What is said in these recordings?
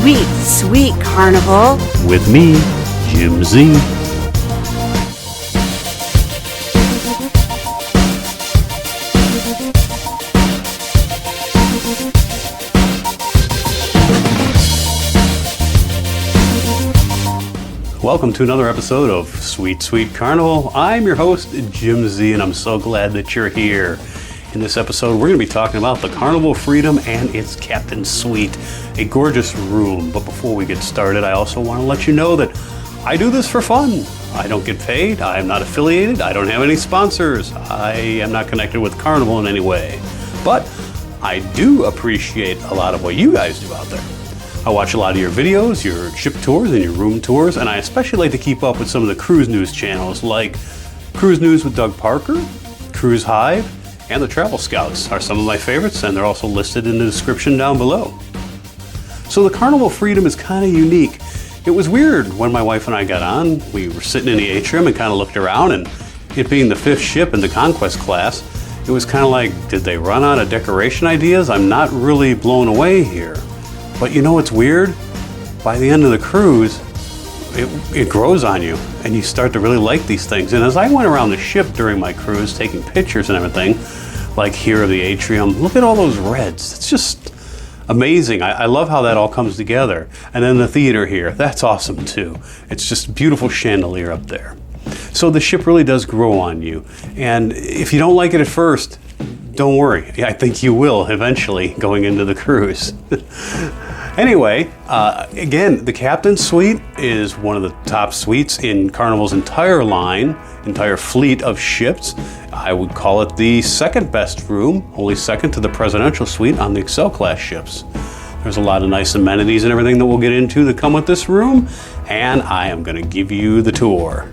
Sweet, sweet Carnival. With me, Jim Z. Welcome to another episode of Sweet, Sweet Carnival. I'm your host, Jim Z, and I'm so glad that you're here. In this episode, we're going to be talking about the Carnival Freedom and its Captain's Suite, a gorgeous room. But before we get started, I also want to let you know that I do this for fun. I don't get paid. I am not affiliated. I don't have any sponsors. I am not connected with Carnival in any way. But I do appreciate a lot of what you guys do out there. I watch a lot of your videos, your ship tours, and your room tours, and I especially like to keep up with some of the cruise news channels like Cruise News with Doug Parker, Cruise Hive, and the Travel Scouts are some of my favorites, and they're also listed in the description down below. So the Carnival Freedom is kind of unique. It was weird when my wife and I got on. We were sitting in the atrium and kind of looked around, and it being the 5th ship in the Conquest class, it was kind of like, did they run out of decoration ideas? I'm not really blown away here. But you know what's weird? By the end of the cruise, it grows on you, and you start to really like these things. And as I went around the ship during my cruise, taking pictures and everything, like here of the atrium, look at all those reds. It's just amazing. I love how that all comes together. And then the theater here, that's awesome too. It's just a beautiful chandelier up there. So the ship really does grow on you. And if you don't like it at first, don't worry. I think you will eventually going into the cruise. Anyway, again, the Captain's Suite is one of the top suites in Carnival's entire line, entire fleet of ships. I would call it the second best room, only second to the Presidential Suite on the Excel class ships. There's a lot of nice amenities and everything that we'll get into that come with this room, and I am going to give you the tour.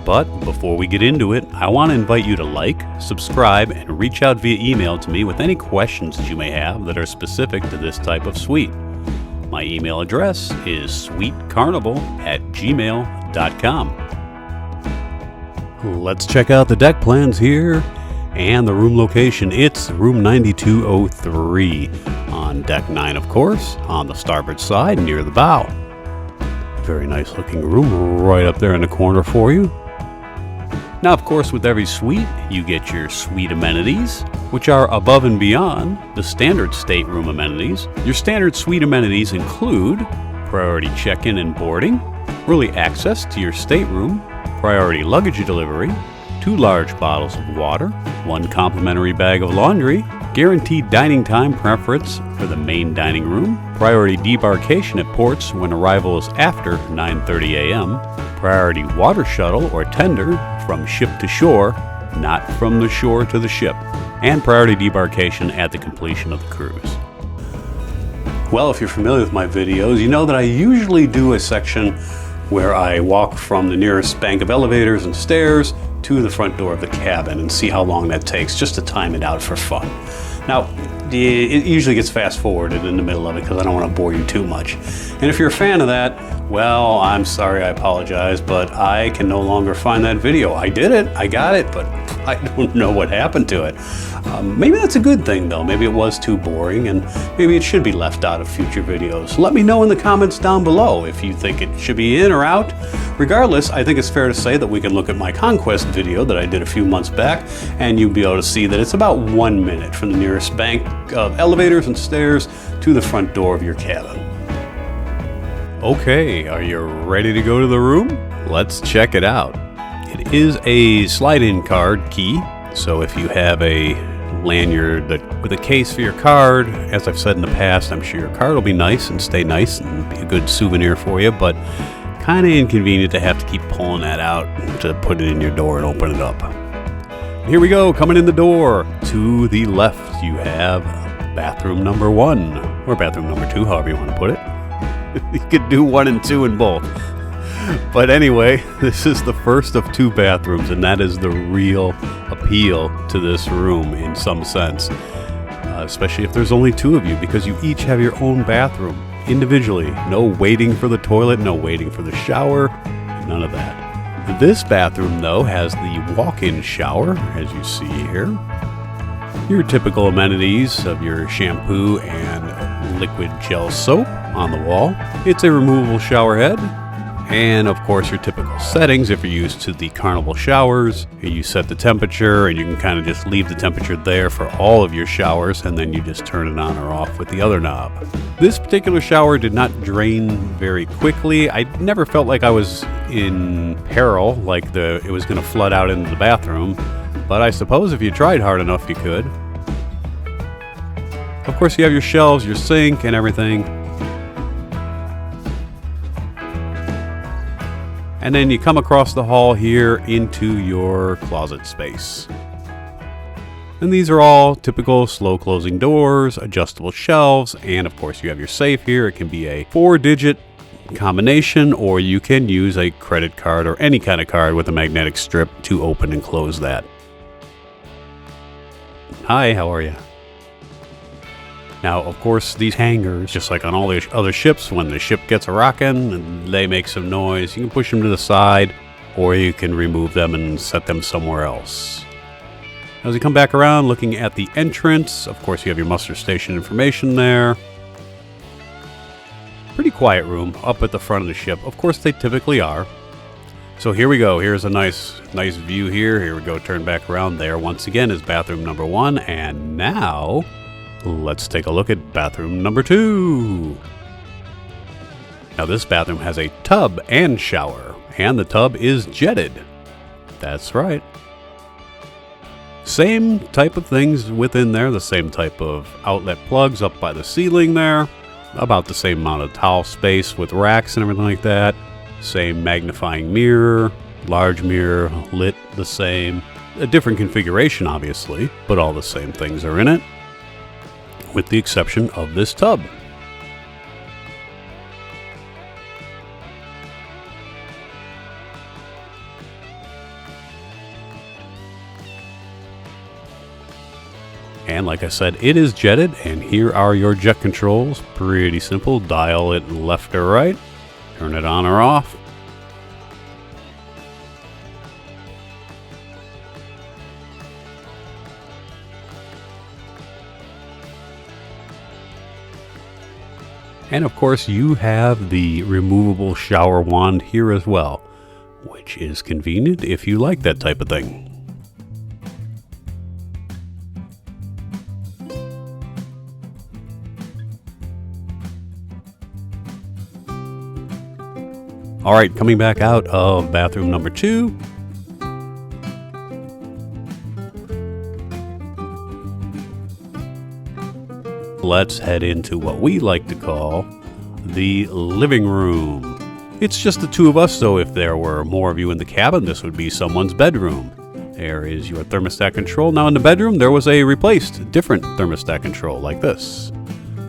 But before we get into it, I want to invite you to like, subscribe, and reach out via email to me with any questions that you may have that are specific to this type of suite. My email address is sweetcarnival@gmail.com. Let's check out the deck plans here and the room location. It's room 9203 on deck 9, of course, on the starboard side near the bow. Very nice looking room right up there in the corner for you. Now, of course, with every suite, you get your suite amenities, which are above and beyond the standard stateroom amenities. Your standard suite amenities include priority check-in and boarding, early access to your stateroom, priority luggage delivery, 2 large bottles of water, 1 complimentary bag of laundry, guaranteed dining time preference for the main dining room, priority debarkation at ports when arrival is after 9:30 a.m., priority water shuttle or tender from ship to shore, not from the shore to the ship, and priority debarkation at the completion of the cruise. Well, if you're familiar with my videos, you know that I usually do a section where I walk from the nearest bank of elevators and stairs to the front door of the cabin and see how long that takes, just to time it out for fun. Now, it usually gets fast forwarded in the middle of it because I don't want to bore you too much. And if you're a fan of that, well, I'm sorry, I apologize, but I can no longer find that video. I did it, I got it, but I don't know what happened to it. Maybe that's a good thing though. Maybe it was too boring and maybe it should be left out of future videos. Let me know in the comments down below if you think it should be in or out. Regardless, I think it's fair to say that we can look at my Conquest video that I did a few months back, and you'll be able to see that it's about 1 minute from the nearest bank of elevators and stairs to the front door of your cabin. Okay, are you ready to go to the room? Let's check it out. It is a slide-in card key, so if you have a lanyard with a case for your card, as I've said in the past, I'm sure your card will be nice and stay nice and be a good souvenir for you, but kind of inconvenient to have to keep pulling that out to put it in your door and open it up. Here we go, coming in the door. To the left, you have bathroom number 1, or bathroom number 2, however you want to put it. You could do 1 and 2 in both. But anyway, this is the first of 2 bathrooms, and that is the real appeal to this room in some sense. Especially if there's only 2 of you, because you each have your own bathroom individually. No waiting for the toilet, no waiting for the shower, none of that. This bathroom, though, has the walk-in shower, as you see here. Your typical amenities of your shampoo and liquid gel soap on the wall. It's a removable shower head. And of course your typical settings if you're used to the Carnival showers. You set the temperature and you can kind of just leave the temperature there for all of your showers, and then you just turn it on or off with the other knob. This particular shower did not drain very quickly. I never felt like I was in peril, like it was going to flood out into the bathroom, but I suppose if you tried hard enough you could. Of course you have your shelves, your sink and everything. And then you come across the hall here into your closet space. And these are all typical slow closing doors, adjustable shelves, and of course you have your safe here. It can be a 4-digit combination, or you can use a credit card or any kind of card with a magnetic strip to open and close that. Hi, how are you? Now, of course, these hangers, just like on all the other ships, when the ship gets a-rocking and they make some noise, you can push them to the side, or you can remove them and set them somewhere else. As you come back around, looking at the entrance, of course, you have your muster station information there. Pretty quiet room up at the front of the ship. Of course, they typically are. So here we go. Here's a nice view here. Here we go. Turn back around there. Once again is bathroom number 1, and now let's take a look at bathroom number 2. Now this bathroom has a tub and shower, and the tub is jetted. That's right. Same type of things within there, the same type of outlet plugs up by the ceiling there, about the same amount of towel space with racks and everything like that. Same magnifying mirror, large mirror, lit the same. A different configuration obviously, but all the same things are in it, with the exception of this tub. And like I said, it is jetted, and here are your jet controls. Pretty simple. Dial it left or right, turn it on or off. And of course you have the removable shower wand here as well, which is convenient if you like that type of thing. Alright, coming back out of bathroom number 2. Let's head into what we like to call the living room. It's just the two of us, so if there were more of you in the cabin, this would be someone's bedroom. There is your thermostat control. Now in the bedroom, there was a replaced, different thermostat control like this.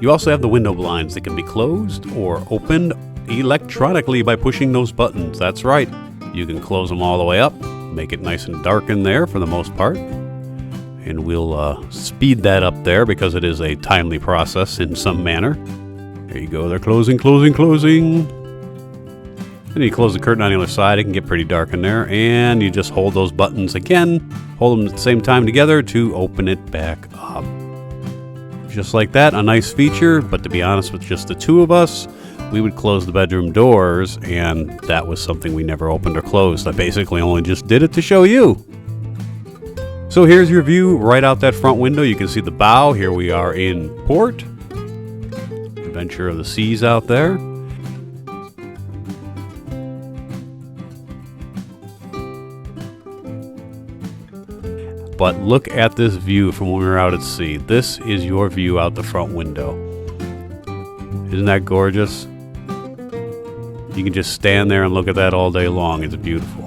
You also have the window blinds that can be closed or opened electronically by pushing those buttons. That's right. You can close them all the way up, make it nice and dark in there for the most part. And we'll speed that up there because it is a timely process in some manner. There you go. They're closing. Then you close the curtain on the other side. It can get pretty dark in there. And you just hold those buttons again. Hold them at the same time together to open it back up. Just like that. A nice feature. But to be honest with just the two of us, we would close the bedroom doors. And that was something we never opened or closed. I basically only just did it to show you. So here's your view right out that front window. You can see the bow. Here we are in port. Adventure of the seas out there. But look at this view from when we were out at sea. This is your view out the front window. Isn't that gorgeous? You can just stand there and look at that all day long. It's beautiful.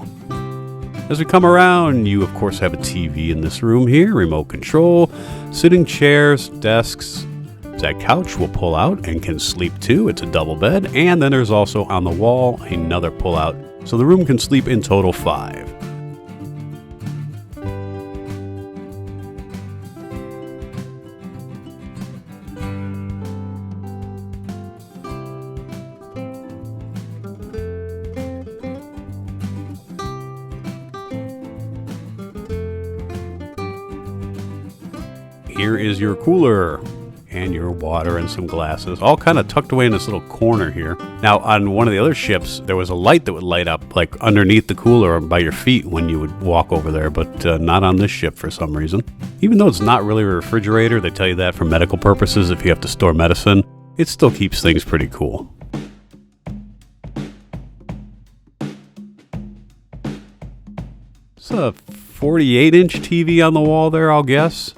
As we come around, you of course have a TV in this room here, remote control, sitting chairs, desks. That couch will pull out and can sleep too. It's a double bed. And then there's also on the wall another pull out. So the room can sleep in total 5. Here is your cooler, and your water and some glasses, all kind of tucked away in this little corner here. Now, on one of the other ships, there was a light that would light up like underneath the cooler or by your feet when you would walk over there, but not on this ship for some reason. Even though it's not really a refrigerator, they tell you that for medical purposes if you have to store medicine, it still keeps things pretty cool. It's a 48-inch TV on the wall there, I'll guess.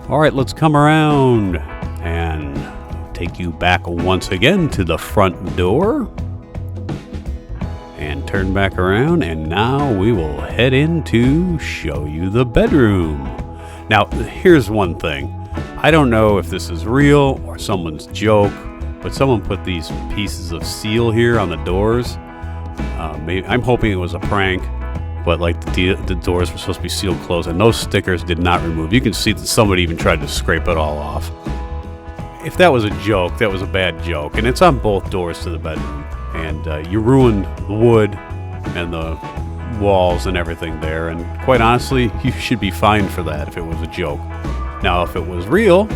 All right, let's come around and take you back once again to the front door. And turn back around, and now we will head in to show you the bedroom. Now, here's one thing. I don't know if this is real or someone's joke, but someone put these pieces of seal here on the doors. I'm hoping it was a prank, but like the doors were supposed to be sealed closed, and those stickers did not remove. You can see that somebody even tried to scrape it all off. If that was a joke, that was a bad joke, and it's on both doors to the bedroom. And you ruined the wood and the walls and everything there. And quite honestly, you should be fined for that if it was a joke. Now, if it was real,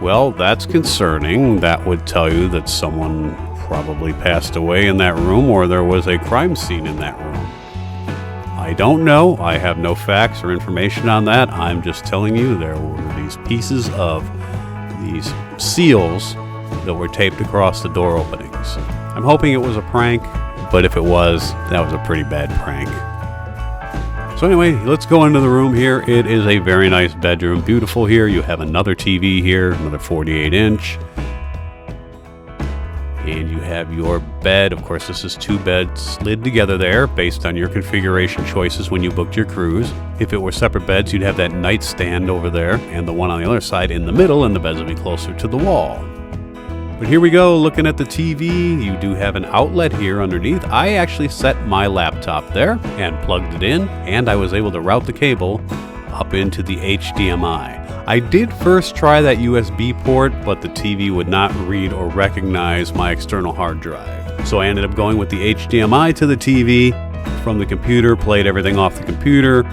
well, that's concerning. That would tell you that someone probably passed away in that room or there was a crime scene in that room. I don't know. I have no facts or information on that. I'm just telling you there were these pieces of these seals that were taped across the door openings. I'm hoping it was a prank, but if it was, that was a pretty bad prank. So anyway, let's go into the room here. It is a very nice bedroom, beautiful here. You have another TV here, another 48-inch. And you have your bed. Of course, this is two beds slid together there based on your configuration choices when you booked your cruise. If it were separate beds, you'd have that nightstand over there and the one on the other side in the middle, and the beds would be closer to the wall. But here we go, looking at the TV. You do have an outlet here underneath. I actually set my laptop there and plugged it in, and I was able to route the cable up into the HDMI. I did first try that USB port, but the TV would not read or recognize my external hard drive. So I ended up going with the HDMI to the TV from the computer, played everything off the computer,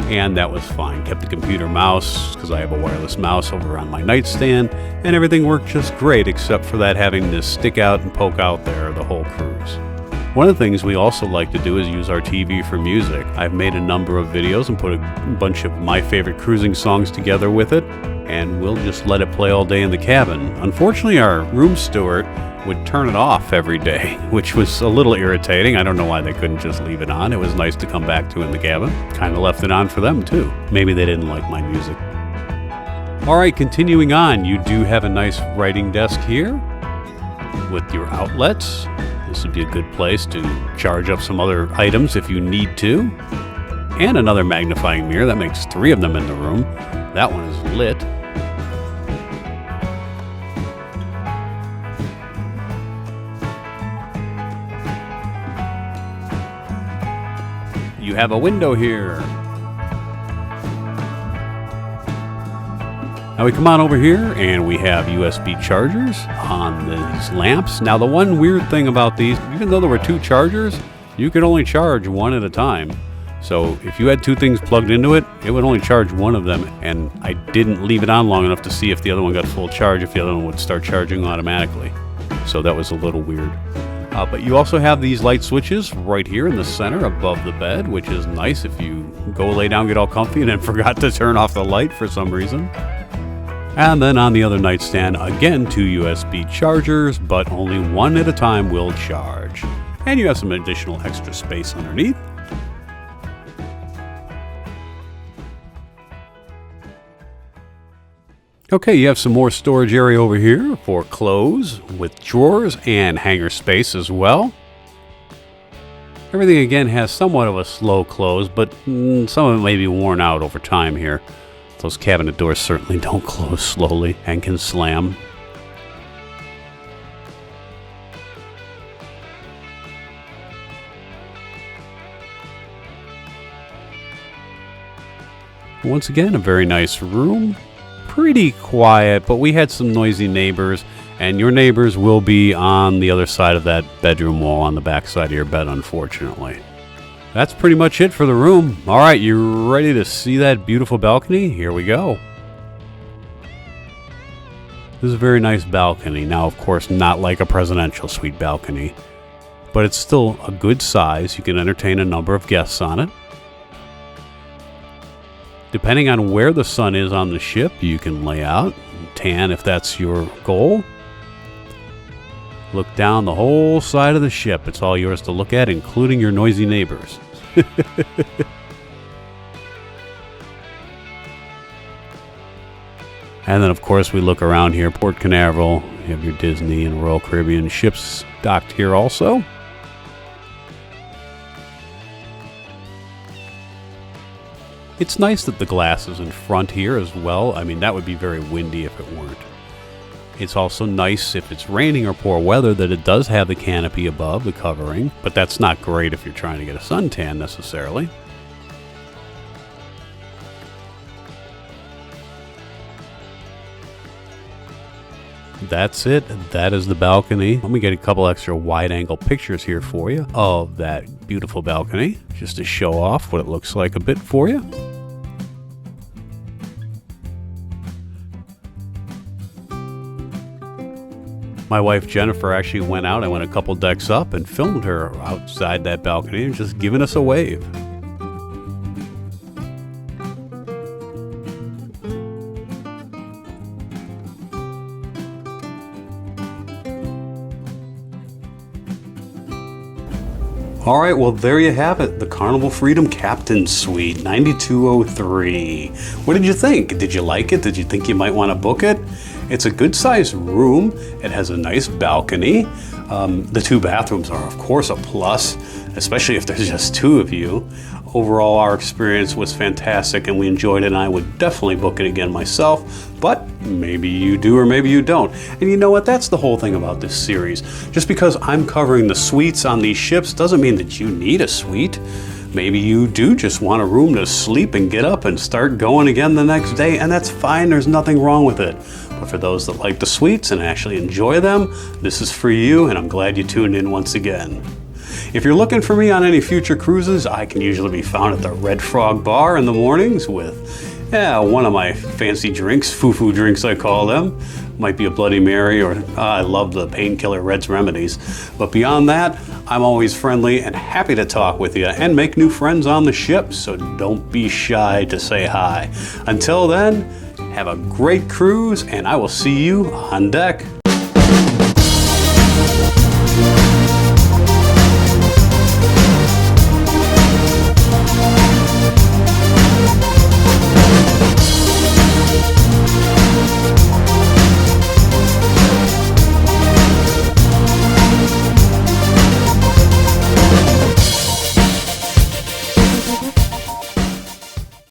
and that was fine. Kept the computer mouse, because I have a wireless mouse over on my nightstand, and everything worked just great, except for that having to stick out and poke out there the whole cruise. One of the things we also like to do is use our TV for music. I've made a number of videos and put a bunch of my favorite cruising songs together with it, and we'll just let it play all day in the cabin. Unfortunately, our room steward would turn it off every day, which was a little irritating. I don't know why they couldn't just leave it on. It was nice to come back to in the cabin. Kind of left it on for them too. Maybe they didn't like my music. All right, continuing on, you do have a nice writing desk here with your outlets. This would be a good place to charge up some other items if you need to. And another magnifying mirror. That makes 3 of them in the room. That one is lit. You have a window here. Now we come on over here and we have USB chargers on these lamps. Now the one weird thing about these, even though there were 2 chargers, you could only charge one at a time. So if you had 2 things plugged into it, it would only charge one of them, and I didn't leave it on long enough to see if the other one got full charge, if the other one would start charging automatically. So that was a little weird. But you also have these light switches right here in the center above the bed, which is nice if you go lay down, get all comfy, and then forgot to turn off the light for some reason. And then on the other nightstand, again, 2 USB chargers, but only one at a time will charge. And you have some additional extra space underneath. Okay, you have some more storage area over here for clothes with drawers and hanger space as well. Everything again has somewhat of a slow close, but some of it may be worn out over time here. Those cabinet doors certainly don't close slowly and can slam. Once again, a very nice room. pretty quiet, but we had some noisy neighbors, and your neighbors will be on the other side of that bedroom wall on the back side of your bed, unfortunately. That's pretty much it for the room. All right, you ready to see that beautiful balcony? Here we go. This is a very nice balcony. Now, of course, not like a presidential suite balcony, but it's still a good size. You can entertain a number of guests on it. Depending on where the sun is on the ship, you can lay out, tan if that's your goal. Look down the whole side of the ship. It's all yours to look at, including your noisy neighbors. And then, of course, we look around here. Port Canaveral, you have your Disney and Royal Caribbean ships docked here also. It's nice that the glass is in front here as well. I mean, that would be very windy if it weren't. It's also nice if it's raining or poor weather that it does have the canopy above the covering, but that's not great if you're trying to get a suntan necessarily. That's it. That is the balcony. Let me get a couple extra wide-angle pictures here for you of that beautiful balcony, just to show off what it looks like a bit for you. My wife Jennifer actually went out. I went a couple decks up and filmed her outside that balcony and just giving us a wave. All right, well, there you have it. The Carnival Freedom Captain Suite, 9203. What did you think? Did you like it? Did you think you might want to book it? It's a good-sized room. It has a nice balcony. The 2 bathrooms are, of course, a plus, especially if there's just 2 of you. Overall, our experience was fantastic, and we enjoyed it, and I would definitely book it again myself, but maybe you do or maybe you don't. And you know what? That's the whole thing about this series. Just because I'm covering the suites on these ships doesn't mean that you need a suite. Maybe you do just want a room to sleep and get up and start going again the next day, and that's fine. There's nothing wrong with it. But for those that like the suites and actually enjoy them, this is for you, and I'm glad you tuned in once again. If you're looking for me on any future cruises, I can usually be found at the Red Frog Bar in the mornings with one of my fancy drinks, foo-foo drinks I call them. Might be a Bloody Mary, or I love the painkiller Red's Remedies. But beyond that, I'm always friendly and happy to talk with you and make new friends on the ship, so don't be shy to say hi. Until then, have a great cruise, and I will see you on deck.